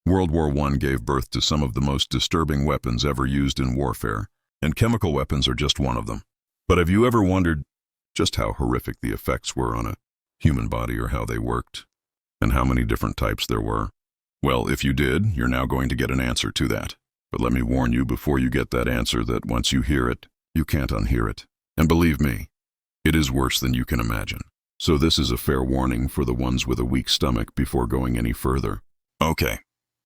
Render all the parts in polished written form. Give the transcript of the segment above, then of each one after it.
World War I gave birth to some of the most disturbing weapons ever used in warfare, and chemical weapons are just one of them. But have you ever wondered just how horrific the effects were on a human body, or how they worked, and how many different types there were? Well, if you did, you're now going to get an answer to that. But let me warn you before you get that answer that once you hear it, you can't unhear it. And believe me, it is worse than you can imagine. So this is a fair warning for the ones with a weak stomach before going any further. Okay,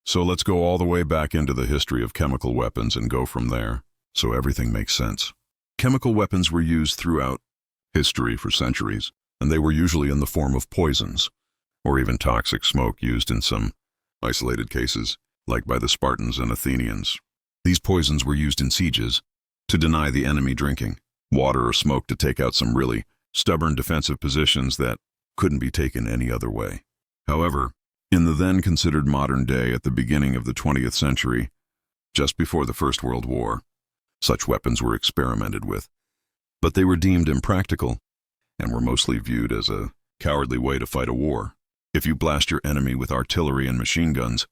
so let's go all the way back into the history of chemical weapons and go from there, so everything makes sense. Chemical weapons were used throughout history for centuries, and they were usually in the form of poisons, or even toxic smoke used in some isolated cases, like by the Spartans and Athenians. These poisons were used in sieges to deny the enemy drinking water or smoke, to take out some really stubborn defensive positions that couldn't be taken any other way. However, in the then considered modern day, at the beginning of the 20th century, just before the First World War, such weapons were experimented with, but they were deemed impractical and were mostly viewed as a cowardly way to fight a war. If you blast your enemy with artillery and machine guns,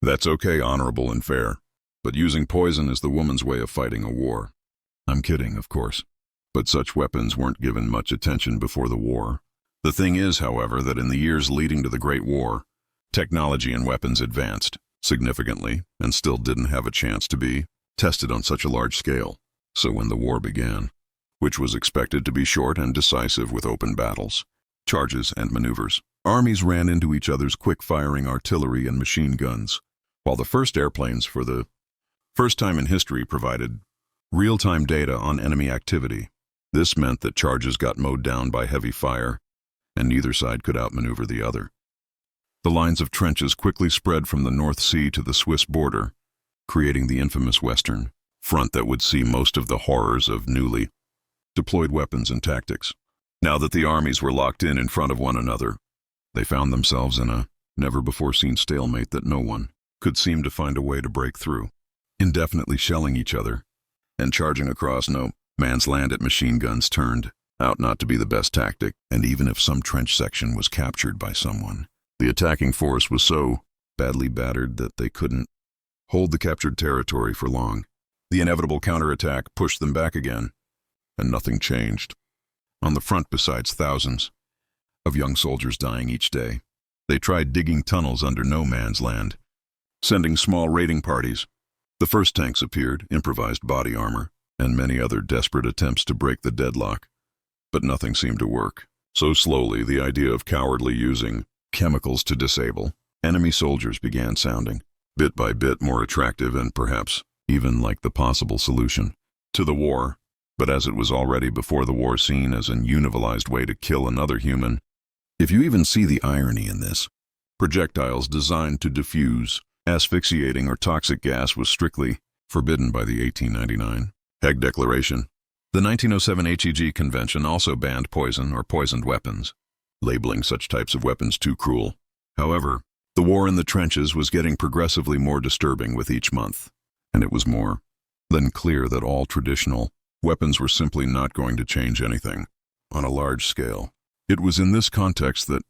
that's okay, honorable and fair, but using poison is the woman's way of fighting a war. I'm kidding, of course, but such weapons weren't given much attention before the war. The thing is, however, that in the years leading to the Great War, technology and weapons advanced significantly and still didn't have a chance to be tested on such a large scale. So when the war began, which was expected to be short and decisive with open battles, charges, and maneuvers, armies ran into each other's quick-firing artillery and machine guns, while the first airplanes for the first time in history provided real-time data on enemy activity. This meant that charges got mowed down by heavy fire, and neither side could outmaneuver the other. The lines of trenches quickly spread from the North Sea to the Swiss border, creating the infamous Western Front that would see most of the horrors of newly deployed weapons and tactics. Now that the armies were locked in front of one another, they found themselves in a never-before-seen stalemate that no one could seem to find a way to break through. Indefinitely shelling each other and charging across no man's land at machine guns turned out not to be the best tactic, and even if some trench section was captured by someone, the attacking force was so badly battered that they couldn't hold the captured territory for long. The inevitable counterattack pushed them back again, and nothing changed. On the front, besides thousands of young soldiers dying each day, they tried digging tunnels under no man's land, sending small raiding parties. The first tanks appeared, improvised body armor, and many other desperate attempts to break the deadlock, but nothing seemed to work. So slowly, the idea of cowardly using chemicals to disable enemy soldiers began sounding, bit by bit, more attractive and perhaps even like the possible solution to the war. But as it was already before the war seen as an univilized way to kill another human, if you even see the irony in this, projectiles designed to diffuse asphyxiating or toxic gas was strictly forbidden by the 1899 Hague Declaration. The 1907 HEG Convention also banned poison or poisoned weapons, labeling such types of weapons too cruel. However, the war in the trenches was getting progressively more disturbing with each month, and it was more than clear that all traditional weapons were simply not going to change anything on a large scale. It was in this context that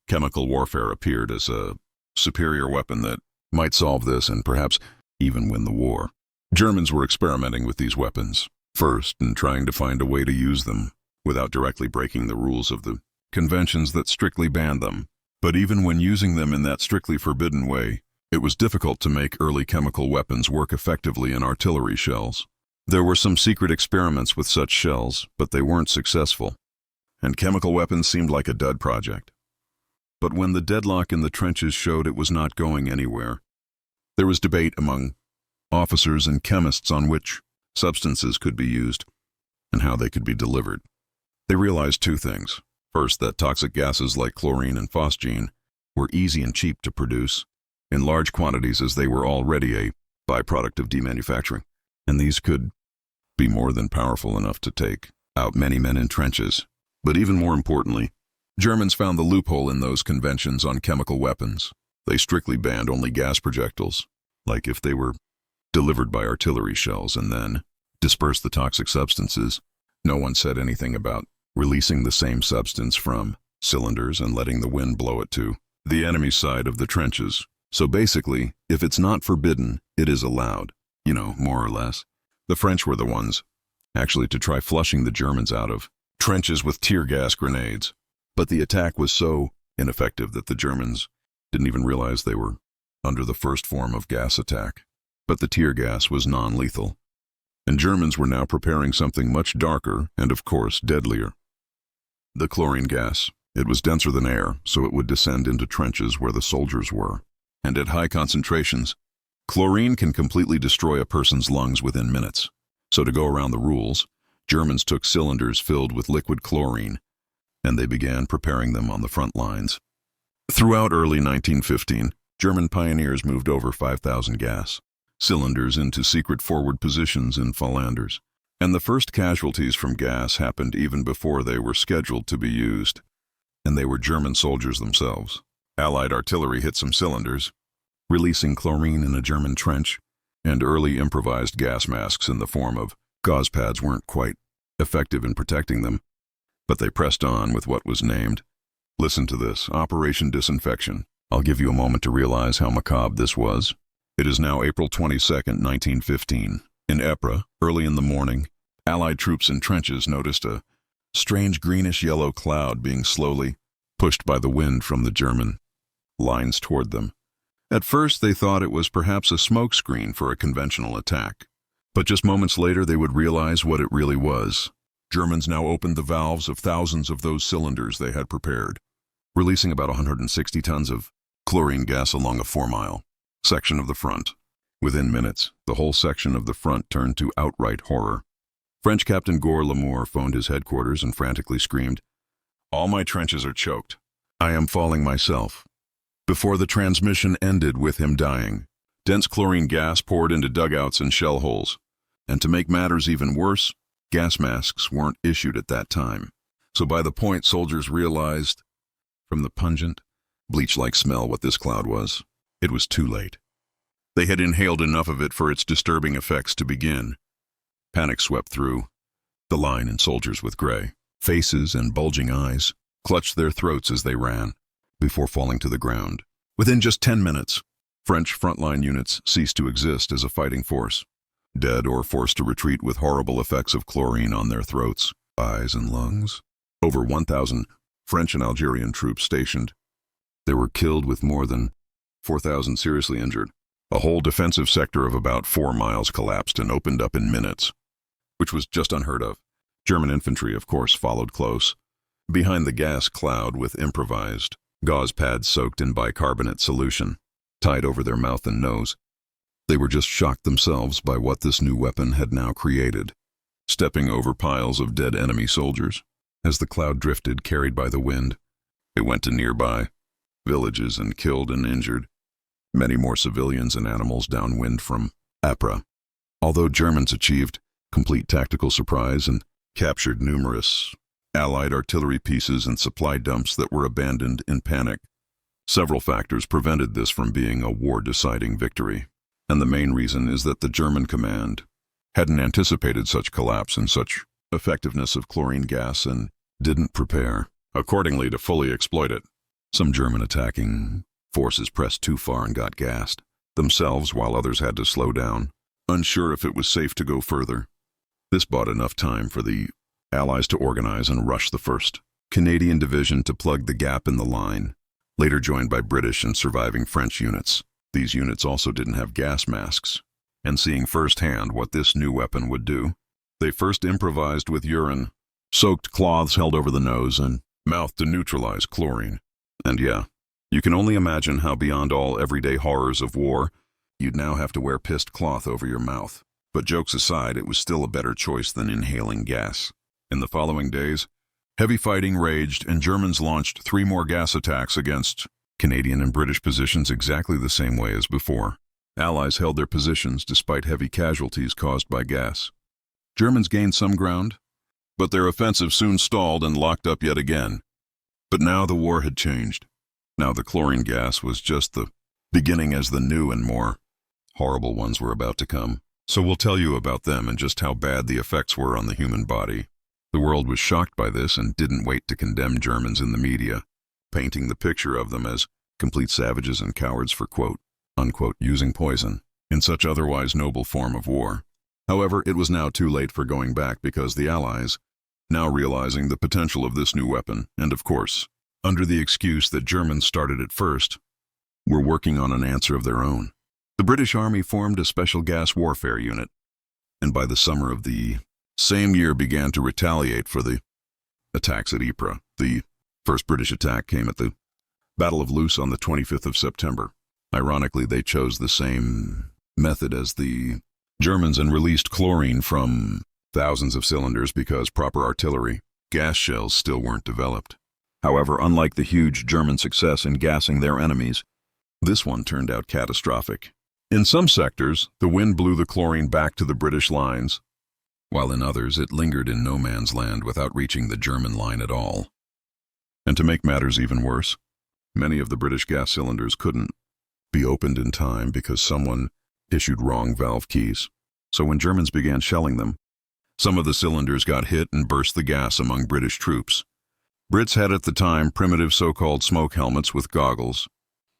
chemical warfare appeared as a superior weapon that might solve this and perhaps even win the war. Germans were experimenting with these weapons first and trying to find a way to use them without directly breaking the rules of the conventions that strictly banned them. But even when using them in that strictly forbidden way, it was difficult to make early chemical weapons work effectively in artillery shells. There were some secret experiments with such shells, but they weren't successful, and chemical weapons seemed like a dud project. But when the deadlock in the trenches showed it was not going anywhere, there was debate among officers and chemists on which substances could be used and how they could be delivered. They realized two things. First, that toxic gases like chlorine and phosgene were easy and cheap to produce in large quantities, as they were already a byproduct of demanufacturing, and these could be more than powerful enough to take out many men in trenches. But even more importantly, Germans found the loophole in those conventions on chemical weapons. They strictly banned only gas projectiles, like if they were delivered by artillery shells, and then dispersed the toxic substances. No one said anything about releasing the same substance from cylinders and letting the wind blow it to the enemy side of the trenches. So basically, if it's not forbidden, it is allowed. More or less. The French were the ones, actually, to try flushing the Germans out of trenches with tear gas grenades. But the attack was so ineffective that the Germans didn't even realize they were under the first form of gas attack. But the tear gas was non-lethal. And Germans were now preparing something much darker and, of course, deadlier. The chlorine gas. It was denser than air, so it would descend into trenches where the soldiers were. And at high concentrations, chlorine can completely destroy a person's lungs within minutes. So to go around the rules, Germans took cylinders filled with liquid chlorine, and they began preparing them on the front lines. Throughout early 1915, German pioneers moved over 5,000 gas cylinders into secret forward positions in Flanders, and the first casualties from gas happened even before they were scheduled to be used. And they were German soldiers themselves. Allied artillery hit some cylinders, releasing chlorine in a German trench, and early improvised gas masks in the form of gauze pads weren't quite effective in protecting them, but they pressed on with what was named, listen to this, Operation Disinfection. I'll give you a moment to realize how macabre this was. It is now April 22nd, 1915. In Ypres, early in the morning, Allied troops in trenches noticed a strange greenish-yellow cloud being slowly pushed by the wind from the German lines toward them. At first, they thought it was perhaps a smoke screen for a conventional attack. But just moments later, they would realize what it really was. Germans now opened the valves of thousands of those cylinders they had prepared, releasing about 160 tons of chlorine gas along a 4-mile section of the front. Within minutes, the whole section of the front turned to outright horror. French Captain Gore Lamour phoned his headquarters and frantically screamed, "All my trenches are choked. I am falling myself." Before the transmission ended with him dying, dense chlorine gas poured into dugouts and shell holes. And to make matters even worse, gas masks weren't issued at that time. So by the point soldiers realized, from the pungent, bleach-like smell what this cloud was, it was too late. They had inhaled enough of it for its disturbing effects to begin. Panic swept through the line, and soldiers with gray faces and bulging eyes clutched their throats as they ran, before falling to the ground. Within just 10 minutes, French frontline units ceased to exist as a fighting force, dead or forced to retreat with horrible effects of chlorine on their throats, eyes, and lungs. Over 1,000 French and Algerian troops stationed. They were killed with more than 4,000 seriously injured. A whole defensive sector of about 4 miles collapsed and opened up in minutes, which was just unheard of. German infantry, of course, followed close, behind the gas cloud with improvised gauze pads soaked in bicarbonate solution, tied over their mouth and nose. They were just shocked themselves by what this new weapon had now created, stepping over piles of dead enemy soldiers. As the cloud drifted, carried by the wind, it went to nearby villages and killed and injured many more civilians and animals downwind from Ypres. Although Germans achieved complete tactical surprise and captured numerous Allied artillery pieces and supply dumps that were abandoned in panic, several factors prevented this from being a war-deciding victory. And the main reason is that the German command hadn't anticipated such collapse and such effectiveness of chlorine gas and didn't prepare accordingly to fully exploit it. Some German attacking forces pressed too far and got gassed themselves, while others had to slow down, unsure if it was safe to go further. This bought enough time for the Allies to organize and rush the 1st Canadian Division to plug the gap in the line, later joined by British and surviving French units. These units also didn't have gas masks, and seeing firsthand what this new weapon would do, they first improvised with urine-soaked cloths held over the nose and mouth to neutralize chlorine. And yeah, you can only imagine how beyond all everyday horrors of war, you'd now have to wear pissed cloth over your mouth. But jokes aside, it was still a better choice than inhaling gas. In the following days, heavy fighting raged, and Germans launched 3 more gas attacks against Canadian and British positions exactly the same way as before. Allies held their positions despite heavy casualties caused by gas. Germans gained some ground, but their offensive soon stalled and locked up yet again. But now the war had changed. Now the chlorine gas was just the beginning, as the new and more horrible ones were about to come. So we'll tell you about them and just how bad the effects were on the human body. The world was shocked by this and didn't wait to condemn Germans in the media, painting the picture of them as complete savages and cowards for, quote, unquote, using poison in such otherwise noble form of war. However, it was now too late for going back because the Allies, now realizing the potential of this new weapon, and of course, under the excuse that Germans started it first, were working on an answer of their own. The British Army formed a special gas warfare unit, and by the summer of the same year began to retaliate for the attacks at Ypres. The first British attack came at the Battle of Loos on the 25th of September. Ironically, they chose the same method as the Germans and released chlorine from thousands of cylinders because proper artillery, gas shells still weren't developed. However, unlike the huge German success in gassing their enemies, this one turned out catastrophic. In some sectors, the wind blew the chlorine back to the British lines, while in others it lingered in no man's land without reaching the German line at all. And to make matters even worse, many of the British gas cylinders couldn't be opened in time because someone issued wrong valve keys. So when Germans began shelling them, some of the cylinders got hit and burst the gas among British troops. Brits had at the time primitive so-called smoke helmets with goggles,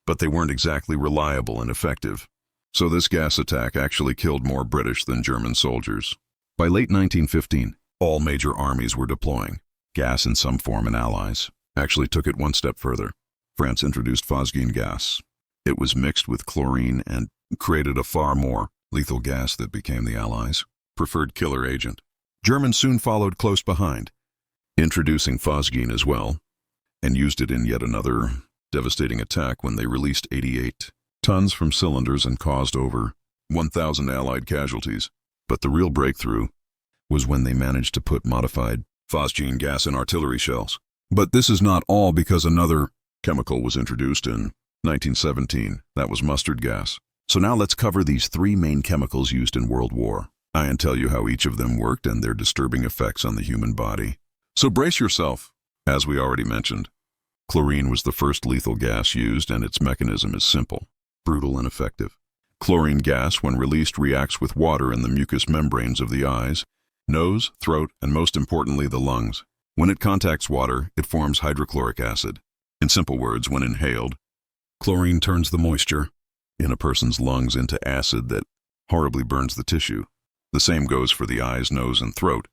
but they weren't exactly reliable and effective. So this gas attack actually killed more British than German soldiers. By late 1915, all major armies were deploying gas in some form, and Allies actually took it one step further. France introduced phosgene gas. It was mixed with chlorine and created a far more lethal gas that became the Allies' preferred killer agent. Germans soon followed close behind, introducing phosgene as well, and used it in yet another devastating attack when they released 88 tons from cylinders and caused over 1,000 Allied casualties. But the real breakthrough was when they managed to put modified phosgene gas in artillery shells. But this is not all, because another chemical was introduced in 1917. That was mustard gas. So now let's cover these three main chemicals used in World War I and tell you how each of them worked and their disturbing effects on the human body. So brace yourself. As we already mentioned, chlorine was the first lethal gas used, and its mechanism is simple, brutal, and effective. Chlorine gas, when released, reacts with water in the mucous membranes of the eyes, nose, throat, and most importantly, the lungs. When it contacts water, it forms hydrochloric acid. In simple words, when inhaled, chlorine turns the moisture in a person's lungs into acid that horribly burns the tissue. The same goes for the eyes, nose, and throat,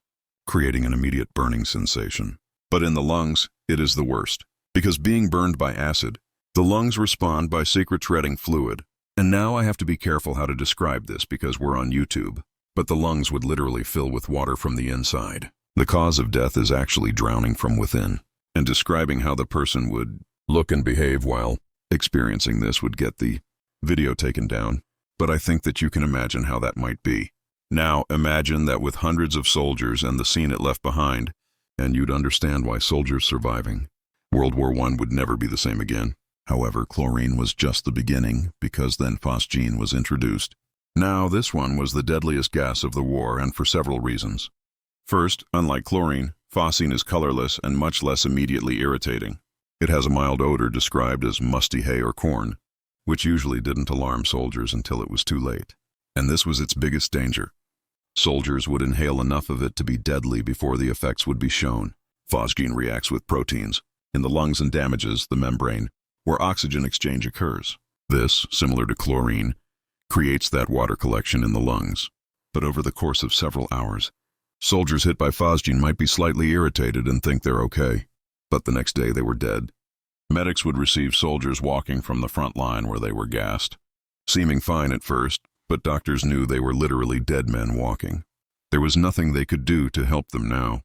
creating an immediate burning sensation. But in the lungs, it is the worst, because being burned by acid, the lungs respond by secreting fluid. And now I have to be careful how to describe this because we're on YouTube, but the lungs would literally fill with water from the inside. The cause of death is actually drowning from within, and describing how the person would look and behave while experiencing this would get the video taken down, but I think that you can imagine how that might be. Now imagine that with hundreds of soldiers and the scene it left behind, and you'd understand why soldiers surviving World War I would never be the same again. However, chlorine was just the beginning, because then phosgene was introduced. Now, this one was the deadliest gas of the war, and for several reasons. First, unlike chlorine, phosgene is colorless and much less immediately irritating. It has a mild odor described as musty hay or corn, which usually didn't alarm soldiers until it was too late. And this was its biggest danger. Soldiers would inhale enough of it to be deadly before the effects would be shown. Phosgene reacts with proteins in the lungs and damages the membrane, where oxygen exchange occurs. This, similar to chlorine, creates that water collection in the lungs. But over the course of several hours, soldiers hit by phosgene might be slightly irritated and think they're okay, but the next day they were dead. Medics would receive soldiers walking from the front line where they were gassed, seeming fine at first, but doctors knew they were literally dead men walking. There was nothing they could do to help them now,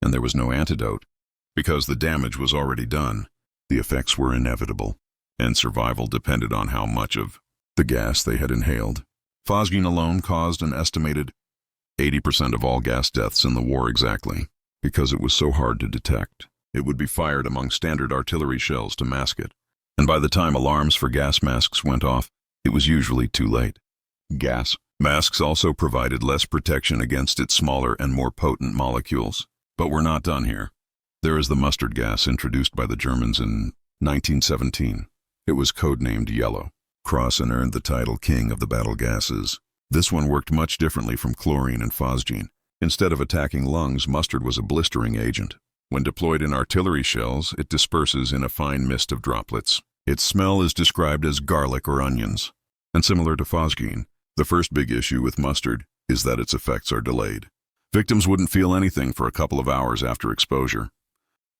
and there was no antidote, because the damage was already done. The effects were inevitable, and survival depended on how much of the gas they had inhaled. Phosgene alone caused an estimated 80% of all gas deaths in the war exactly, because it was so hard to detect. It would be fired among standard artillery shells to mask it, and by the time alarms for gas masks went off, it was usually too late. Gas masks also provided less protection against its smaller and more potent molecules. But we're not done here. There is the mustard gas introduced by the Germans in 1917. It was codenamed Yellow Cross and earned the title King of the Battle Gases. This one worked much differently from chlorine and phosgene. Instead of attacking lungs, mustard was a blistering agent. When deployed in artillery shells, it disperses in a fine mist of droplets. Its smell is described as garlic or onions. And similar to phosgene, the first big issue with mustard is that its effects are delayed. Victims wouldn't feel anything for a couple of hours after exposure.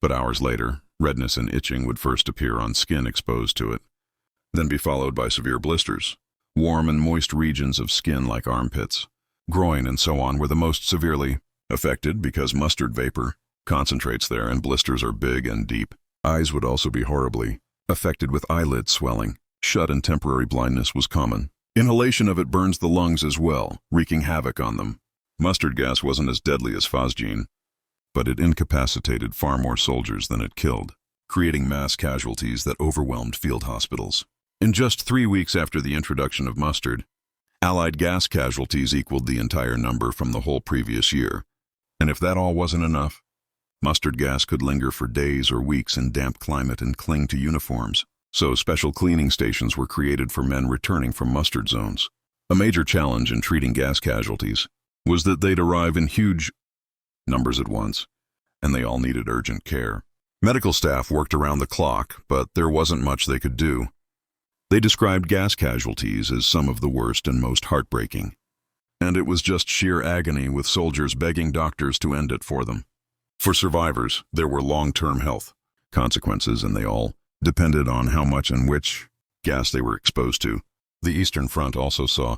But hours later, redness and itching would first appear on skin exposed to it, then be followed by severe blisters. Warm and moist regions of skin like armpits, groin, and so on were the most severely affected because mustard vapor concentrates there and blisters are big and deep. Eyes would also be horribly affected with eyelid swelling. Shut and temporary blindness was common. Inhalation of it burns the lungs as well, wreaking havoc on them. Mustard gas wasn't as deadly as phosgene, but it incapacitated far more soldiers than it killed, creating mass casualties that overwhelmed field hospitals. In just 3 weeks after the introduction of mustard, Allied gas casualties equaled the entire number from the whole previous year. And if that all wasn't enough, mustard gas could linger for days or weeks in damp climate and cling to uniforms. So special cleaning stations were created for men returning from mustard zones. A major challenge in treating gas casualties was that they'd arrive in huge numbers at once, and they all needed urgent care. Medical staff worked around the clock, but there wasn't much they could do. They described gas casualties as some of the worst and most heartbreaking. And it was just sheer agony with soldiers begging doctors to end it for them. For survivors, there were long-term health consequences, and they all depended on how much and which gas they were exposed to. The Eastern Front also saw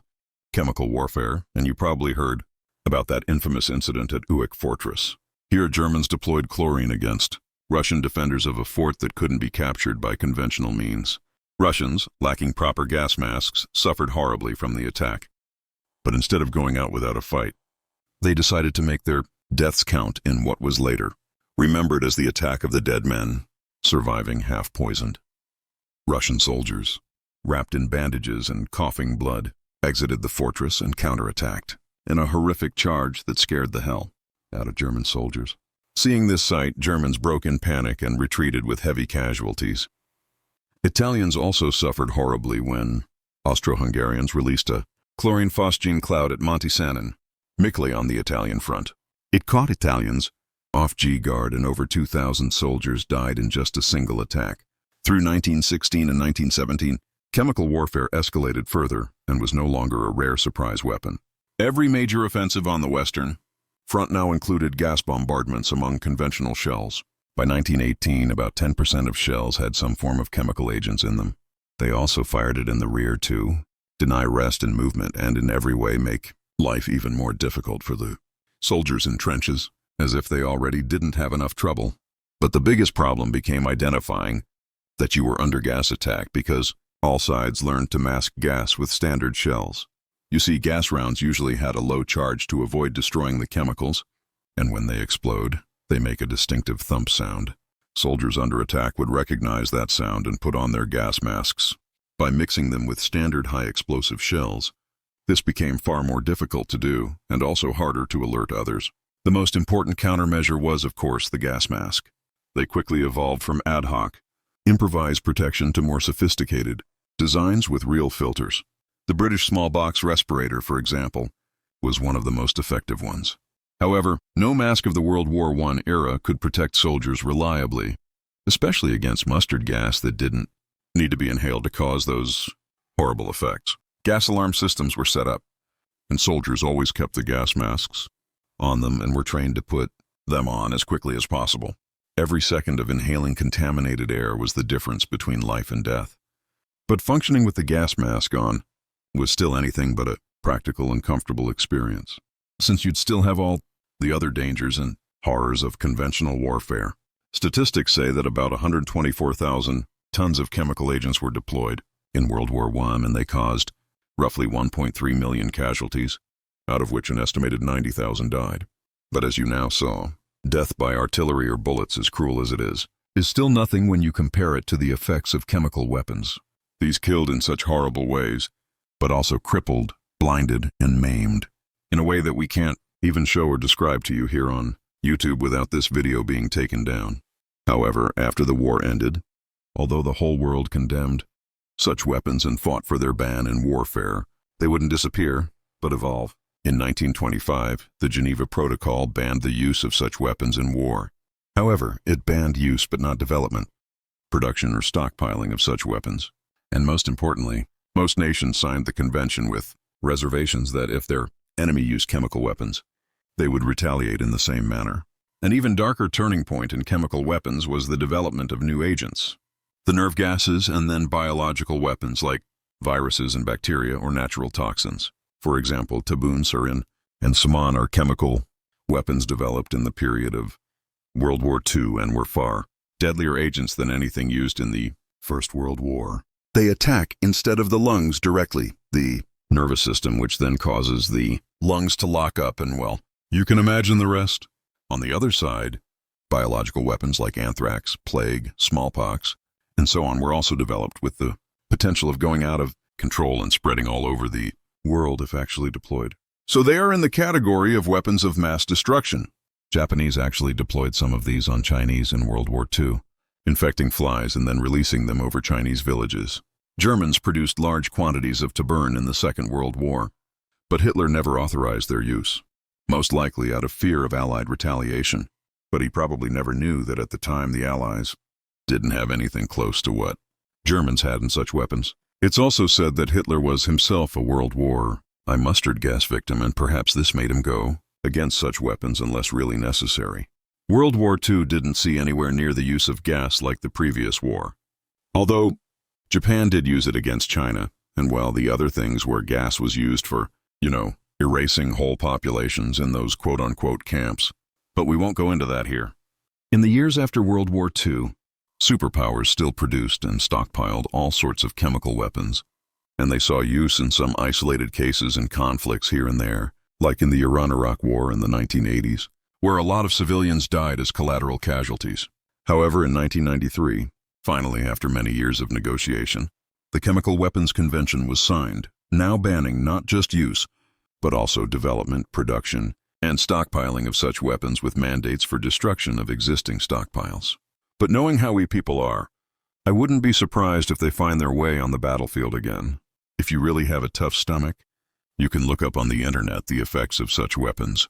chemical warfare, and you probably heard about that infamous incident at Uik Fortress. Here, Germans deployed chlorine against Russian defenders of a fort that couldn't be captured by conventional means. Russians, lacking proper gas masks, suffered horribly from the attack. But instead of going out without a fight, they decided to make their deaths count in what was later remembered as the attack of the dead men, surviving half-poisoned. Russian soldiers, wrapped in bandages and coughing blood, exited the fortress and counterattacked in a horrific charge that scared the hell out of German soldiers. Seeing this sight, Germans broke in panic and retreated with heavy casualties. Italians also suffered horribly when Austro-Hungarians released a chlorine-phosgene cloud at Monte Sanin, Mickley on the Italian front. It caught Italians off guard, and over 2,000 soldiers died in just a single attack. Through 1916 and 1917, chemical warfare escalated further and was no longer a rare surprise weapon. Every major offensive on the Western Front now included gas bombardments among conventional shells. By 1918, about 10% of shells had some form of chemical agents in them. They also fired it in the rear to deny rest and movement and in every way make life even more difficult for the soldiers in trenches, as if they already didn't have enough trouble. But the biggest problem became identifying that you were under gas attack, because all sides learned to mask gas with standard shells. You see, gas rounds usually had a low charge to avoid destroying the chemicals, and when they explode, they make a distinctive thump sound. Soldiers under attack would recognize that sound and put on their gas masks. By mixing them with standard high-explosive shells, this became far more difficult to do and also harder to alert others. The most important countermeasure was, of course, the gas mask. They quickly evolved from ad hoc, improvised protection to more sophisticated designs with real filters. The British small-box respirator, for example, was one of the most effective ones. However, no mask of the World War I era could protect soldiers reliably, especially against mustard gas that didn't need to be inhaled to cause those horrible effects. Gas alarm systems were set up, and soldiers always kept the gas masks on them and were trained to put them on as quickly as possible. Every second of inhaling contaminated air was the difference between life and death. But functioning with the gas mask on was still anything but a practical and comfortable experience, since you'd still have all the other dangers and horrors of conventional warfare. Statistics say that about 124,000 tons of chemical agents were deployed in World War I, and they caused roughly 1.3 million casualties, out of which an estimated 90,000 died. But as you now saw, death by artillery or bullets, as cruel as it is still nothing when you compare it to the effects of chemical weapons. These killed in such horrible ways, but also crippled, blinded, and maimed, in a way that we can't even show or describe to you here on YouTube without this video being taken down. However, after the war ended, although the whole world condemned such weapons and fought for their ban in warfare, they wouldn't disappear, but evolve. In 1925, the Geneva Protocol banned the use of such weapons in war. However, it banned use but not development, production, or stockpiling of such weapons. And most importantly, Most nations signed the convention with reservations that if their enemy used chemical weapons, they would retaliate in the same manner. An even darker turning point in chemical weapons was the development of new agents. The nerve gases and then biological weapons like viruses and bacteria or natural toxins. For example, tabun, sarin, and saman are chemical weapons developed in the period of World War II and were far deadlier agents than anything used in the First World War. They attack instead of the lungs directly, the nervous system, which then causes the lungs to lock up and, well, you can imagine the rest. On the other side, biological weapons like anthrax, plague, smallpox, and so on were also developed with the potential of going out of control and spreading all over the world if actually deployed. So they are in the category of weapons of mass destruction. Japanese actually deployed some of these on Chinese in World War II, infecting flies and then releasing them over Chinese villages. Germans produced large quantities of tabun in the Second World War, but Hitler never authorized their use, most likely out of fear of Allied retaliation. But he probably never knew that at the time the Allies didn't have anything close to what Germans had in such weapons. It's also said that Hitler was himself a World War I mustard gas victim, and perhaps this made him go against such weapons unless really necessary. World War II didn't see anywhere near the use of gas like the previous war. Although Japan did use it against China, and while the other things where gas was used for, erasing whole populations in those quote-unquote camps. But we won't go into that here. In the years after World War II, superpowers still produced and stockpiled all sorts of chemical weapons, and they saw use in some isolated cases in conflicts here and there, like in the Iran-Iraq War in the 1980s, where a lot of civilians died as collateral casualties. However, in 1993, finally after many years of negotiation, the Chemical Weapons Convention was signed, now banning not just use, but also development, production, and stockpiling of such weapons with mandates for destruction of existing stockpiles. But knowing how we people are, I wouldn't be surprised if they find their way on the battlefield again. If you really have a tough stomach, you can look up on the internet the effects of such weapons.